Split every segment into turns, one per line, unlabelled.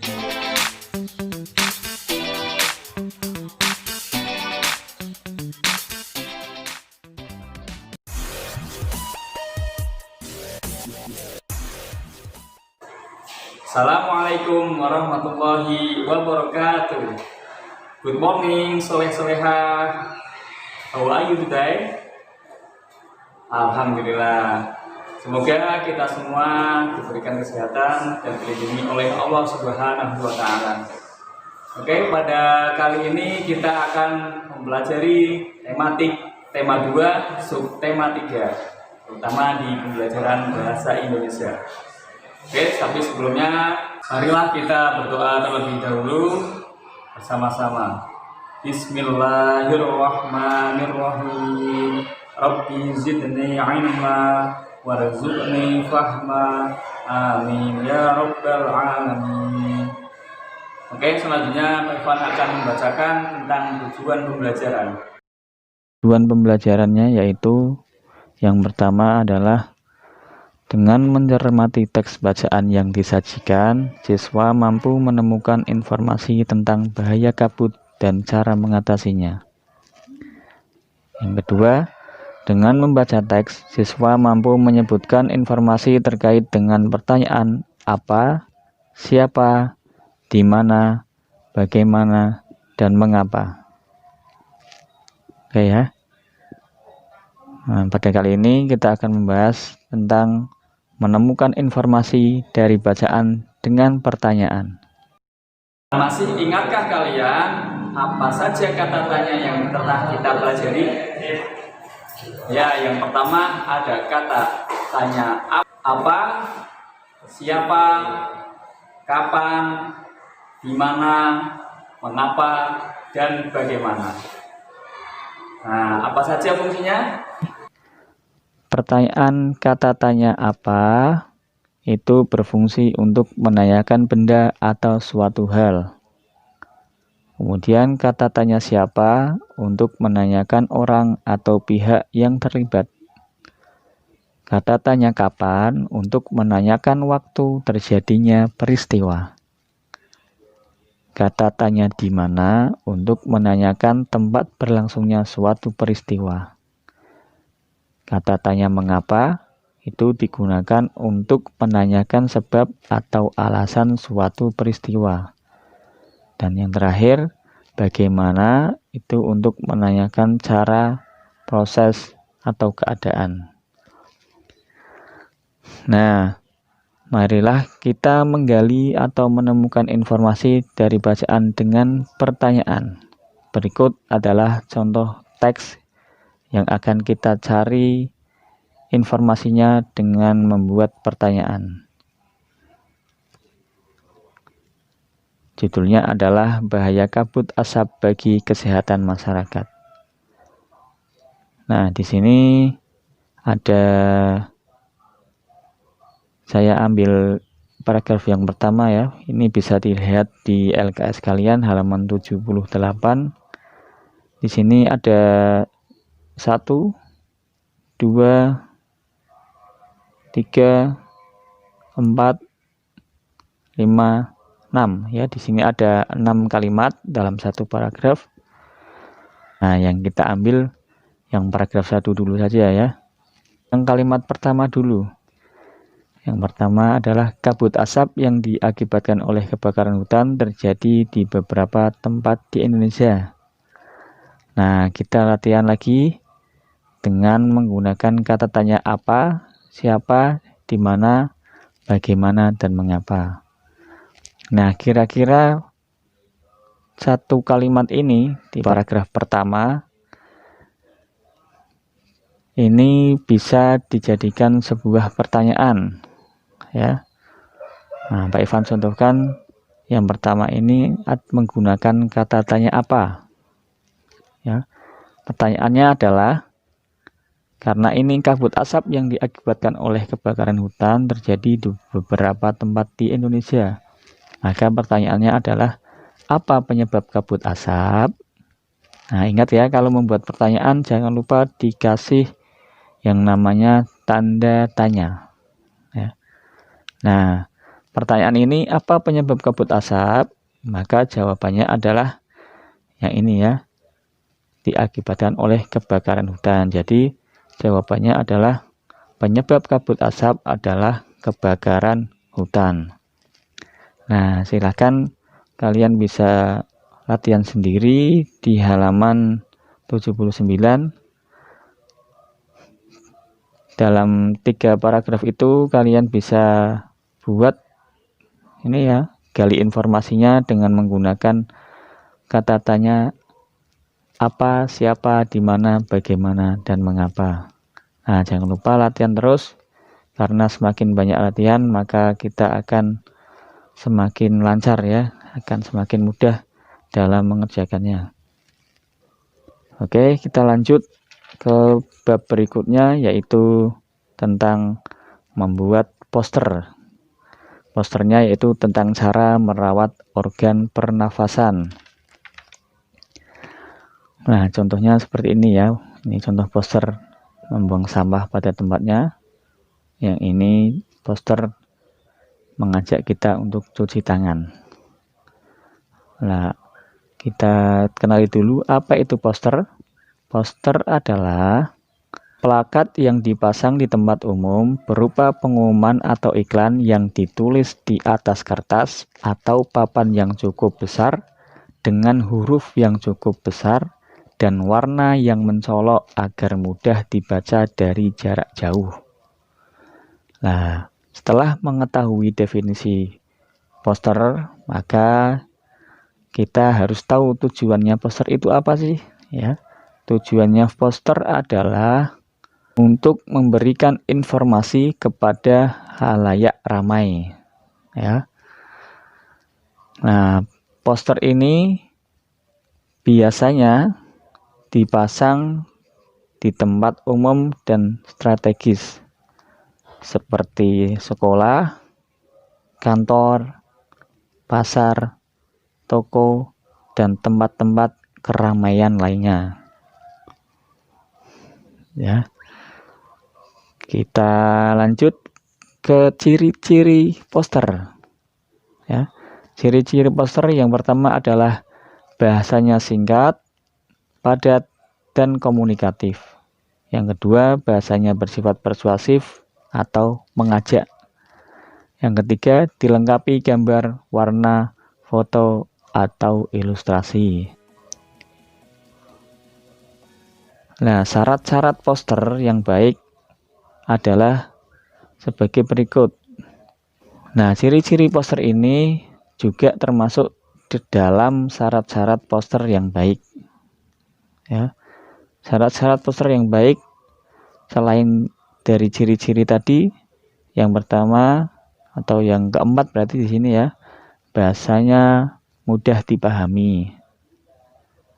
Assalamualaikum warahmatullahi wabarakatuh. Good morning, soleh-soleha. How are you today? Alhamdulillah. Semoga kita semua diberikan kesehatan dan dilindungi oleh Allah Subhanahu wa Ta'ala. Oke, pada kali ini kita akan mempelajari tema 2, subtema 3, terutama di pembelajaran bahasa Indonesia. Oke, tapi sebelumnya marilah kita berdoa terlebih dahulu bersama-sama. Bismillahirrahmanirrahim. Rabbi zidni ilma warzuqni fahma. Amin ya rabbal alamin. Oke, selanjutnya Pak Ivan akan membacakan tentang tujuan pembelajaran.
Tujuan pembelajarannya yaitu yang pertama adalah dengan mencermati teks bacaan yang disajikan, siswa mampu menemukan informasi tentang bahaya kabut dan cara mengatasinya. Yang kedua, dengan membaca teks, siswa mampu menyebutkan informasi terkait dengan pertanyaan apa, siapa, di mana, bagaimana, dan mengapa. Oke ya. Nah, pada kali ini kita akan membahas tentang menemukan informasi dari bacaan dengan pertanyaan.
Masih ingatkah kalian apa saja kata tanya yang telah kita pelajari? Ya, yang pertama ada kata tanya apa, siapa, kapan, di mana, mengapa, dan bagaimana. Nah, apa saja fungsinya?
Pertanyaan kata tanya apa itu berfungsi untuk menanyakan benda atau suatu hal. Kemudian kata tanya siapa untuk menanyakan orang atau pihak yang terlibat. Kata tanya kapan untuk menanyakan waktu terjadinya peristiwa. Kata tanya di mana untuk menanyakan tempat berlangsungnya suatu peristiwa. Kata tanya mengapa itu digunakan untuk menanyakan sebab atau alasan suatu peristiwa. Dan yang terakhir, bagaimana itu untuk menanyakan cara, proses, atau keadaan. Nah, marilah kita menggali atau menemukan informasi dari bacaan dengan pertanyaan. Berikut adalah contoh teks yang akan kita cari informasinya dengan membuat pertanyaan. Judulnya adalah bahaya kabut asap bagi kesehatan masyarakat. Nah, di sini saya ambil paragraf yang pertama ya. Ini bisa dilihat di LKS kalian halaman 78. Di sini ada 1, 2, 3, 4, 5, 6 ya. Di sini ada 6 kalimat dalam satu paragraf. Nah, yang kita ambil yang paragraf 1 dulu saja ya. Yang kalimat pertama dulu. Yang pertama adalah kabut asap yang diakibatkan oleh kebakaran hutan terjadi di beberapa tempat di Indonesia. Nah, kita latihan lagi dengan menggunakan kata tanya apa, siapa, di mana, bagaimana, dan mengapa. Nah, kira-kira satu kalimat ini di paragraf pertama ini bisa dijadikan sebuah pertanyaan ya. Nah, Pak Ivan contohkan yang pertama ini menggunakan kata tanya apa ya. Pertanyaannya adalah, karena ini kabut asap yang diakibatkan oleh kebakaran hutan terjadi di beberapa tempat di Indonesia. Maka pertanyaannya adalah, apa penyebab kabut asap? Nah, ingat ya, kalau membuat pertanyaan jangan lupa dikasih yang namanya tanda tanya. Ya. Nah, pertanyaan ini, apa penyebab kabut asap? Maka jawabannya adalah yang ini ya, diakibatkan oleh kebakaran hutan. Jadi jawabannya adalah penyebab kabut asap adalah kebakaran hutan. Nah, silakan kalian bisa latihan sendiri di halaman 79. Dalam 3 paragraf itu kalian bisa buat ini ya, gali informasinya dengan menggunakan kata tanya apa, siapa, di mana, bagaimana, dan mengapa. Nah, jangan lupa latihan terus, karena semakin banyak latihan maka kita akan semakin lancar ya, akan semakin mudah dalam mengerjakannya. Oke, kita lanjut ke bab berikutnya, yaitu tentang membuat poster. Posternya yaitu tentang cara merawat organ pernafasan. Nah, contohnya seperti ini ya. Ini contoh poster membuang sampah pada tempatnya. Yang ini poster mengajak kita untuk cuci tangan. Nah, kita kenali dulu apa itu poster. Poster adalah plakat yang dipasang di tempat umum berupa pengumuman atau iklan yang ditulis di atas kertas atau papan yang cukup besar dengan huruf yang cukup besar dan warna yang mencolok agar mudah dibaca dari jarak jauh. Nah, setelah mengetahui definisi poster, maka kita harus tahu tujuannya poster itu apa sih, ya. Tujuannya poster adalah untuk memberikan informasi kepada halayak ramai, ya. Nah, poster ini biasanya dipasang di tempat umum dan strategis seperti sekolah, kantor, pasar, toko, dan tempat-tempat keramaian lainnya. Ya. Kita lanjut ke ciri-ciri poster. Ya. Ciri-ciri poster yang pertama adalah bahasanya singkat, padat, dan komunikatif. Yang kedua, bahasanya bersifat persuasif atau mengajak. Yang ketiga, dilengkapi gambar, warna, foto, atau ilustrasi. Nah, syarat-syarat poster yang baik adalah sebagai berikut. Nah, ciri-ciri poster ini juga termasuk di dalam syarat-syarat poster yang baik. Ya. Syarat-syarat poster yang baik selain dari ciri-ciri tadi, yang pertama atau yang keempat berarti di sini ya, bahasanya mudah dipahami.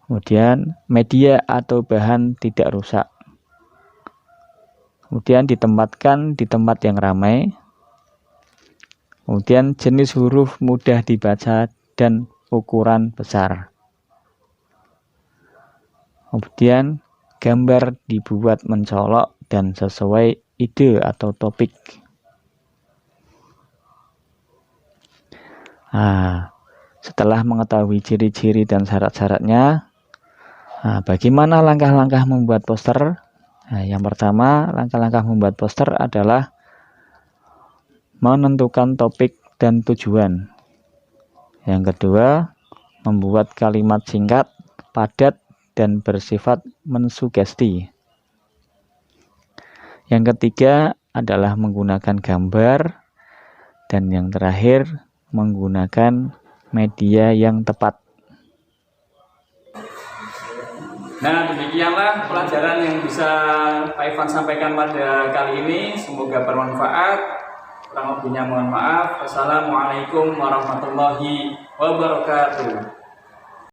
Kemudian media atau bahan tidak rusak. Kemudian ditempatkan di tempat yang ramai. Kemudian jenis huruf mudah dibaca dan ukuran besar. Kemudian gambar dibuat mencolok dan sesuai ide atau topik. Nah, setelah mengetahui ciri-ciri dan syarat-syaratnya, bagaimana langkah-langkah membuat poster? Nah, yang pertama, langkah-langkah membuat poster adalah menentukan topik dan tujuan. Yang kedua, membuat kalimat singkat, padat, dan bersifat mensugesti. Yang ketiga adalah menggunakan gambar, dan yang terakhir menggunakan media yang tepat.
Nah, demikianlah pelajaran yang bisa Pak Ivan sampaikan pada kali ini. Semoga bermanfaat. Kurang lebihnya mohon maaf. Wassalamualaikum warahmatullahi wabarakatuh.